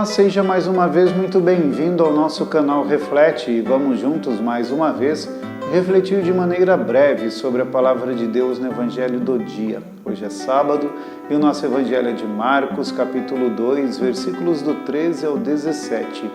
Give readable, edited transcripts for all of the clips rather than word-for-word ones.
seja mais uma vez muito bem-vindo ao nosso canal Reflete e vamos juntos mais uma vez refletir de maneira breve sobre a Palavra de Deus no Evangelho do dia. Hoje é sábado e o nosso Evangelho é de Marcos, capítulo 2, versículos do 13 ao 17.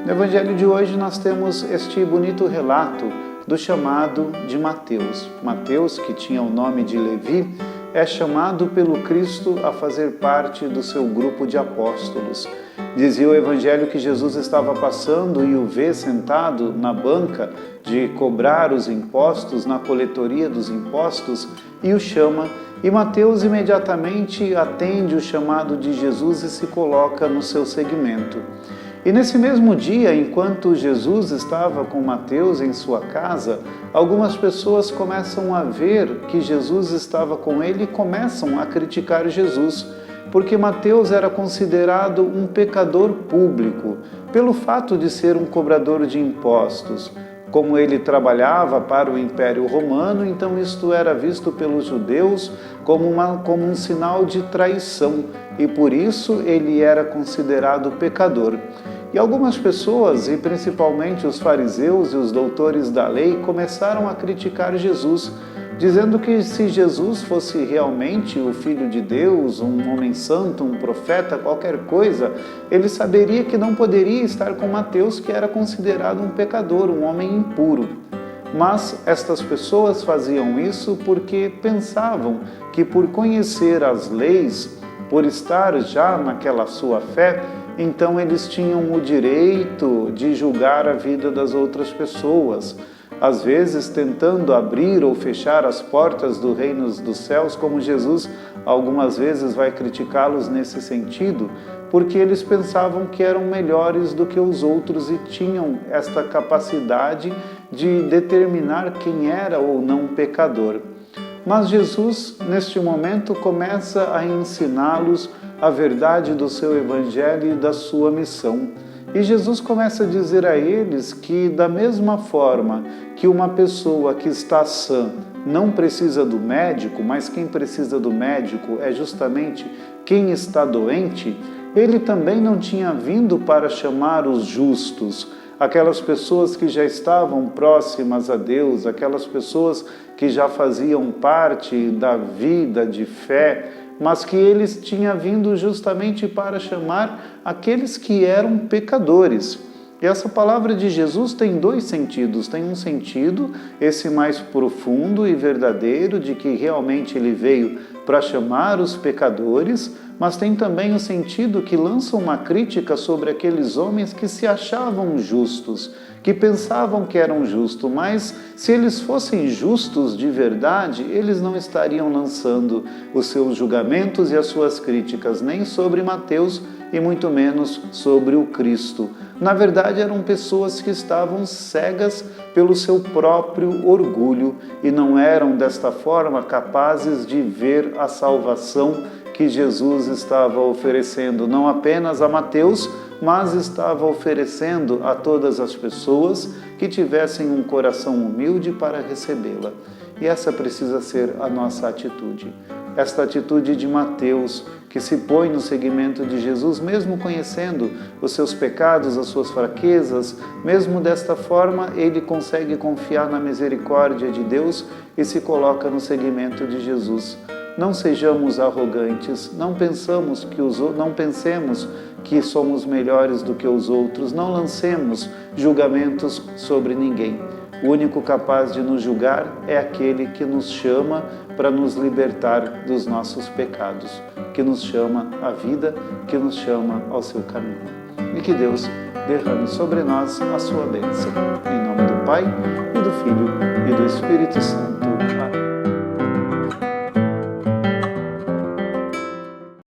No Evangelho de hoje nós temos este bonito relato do chamado de Mateus. Mateus, que tinha o nome de Levi, é chamado pelo Cristo a fazer parte do seu grupo de apóstolos. Dizia o Evangelho que Jesus estava passando e o vê sentado na banca de cobrar os impostos, na coletoria dos impostos, e o chama. E Mateus imediatamente atende o chamado de Jesus e se coloca no seu segmento. E nesse mesmo dia, enquanto Jesus estava com Mateus em sua casa, algumas pessoas começam a ver que Jesus estava com ele e começam a criticar Jesus, porque Mateus era considerado um pecador público, pelo fato de ser um cobrador de impostos. Como ele trabalhava para o Império Romano, então isto era visto pelos judeus como um sinal de traição, e por isso ele era considerado pecador. E algumas pessoas, e principalmente os fariseus e os doutores da lei, começaram a criticar Jesus, dizendo que se Jesus fosse realmente o Filho de Deus, um homem santo, um profeta, qualquer coisa, ele saberia que não poderia estar com Mateus, que era considerado um pecador, um homem impuro. Mas estas pessoas faziam isso porque pensavam que por conhecer as leis, por estar já naquela sua fé, então eles tinham o direito de julgar a vida das outras pessoas, às vezes tentando abrir ou fechar as portas do reino dos céus, como Jesus algumas vezes vai criticá-los nesse sentido, porque eles pensavam que eram melhores do que os outros e tinham esta capacidade de determinar quem era ou não pecador. Mas Jesus, neste momento, começa a ensiná-los a verdade do seu evangelho e da sua missão. E Jesus começa a dizer a eles que, da mesma forma que uma pessoa que está sã não precisa do médico, mas quem precisa do médico é justamente quem está doente, ele também não tinha vindo para chamar os justos, aquelas pessoas que já estavam próximas a Deus, aquelas pessoas que já faziam parte da vida de fé, mas que eles tinham vindo justamente para chamar aqueles que eram pecadores. E essa palavra de Jesus tem dois sentidos. Tem um sentido, esse mais profundo e verdadeiro, de que realmente ele veio para chamar os pecadores, mas tem também o sentido que lança uma crítica sobre aqueles homens que se achavam justos, que pensavam que eram justos, mas se eles fossem justos de verdade, eles não estariam lançando os seus julgamentos e as suas críticas, nem sobre Mateus e muito menos sobre o Cristo. Na verdade, eram pessoas que estavam cegas pelo seu próprio orgulho e não eram desta forma capazes de ver a salvação que Jesus estava oferecendo, não apenas a Mateus, mas estava oferecendo a todas as pessoas que tivessem um coração humilde para recebê-la. E essa precisa ser a nossa atitude. Esta atitude de Mateus, que se põe no seguimento de Jesus, mesmo conhecendo os seus pecados, as suas fraquezas, mesmo desta forma, ele consegue confiar na misericórdia de Deus e se coloca no seguimento de Jesus. Não sejamos arrogantes, não pensemos que somos melhores do que os outros, não lancemos julgamentos sobre ninguém. O único capaz de nos julgar é aquele que nos chama para nos libertar dos nossos pecados, que nos chama à vida, que nos chama ao seu caminho. E que Deus derrame sobre nós a sua bênção. Em nome do Pai, e do Filho, e do Espírito Santo. Amém.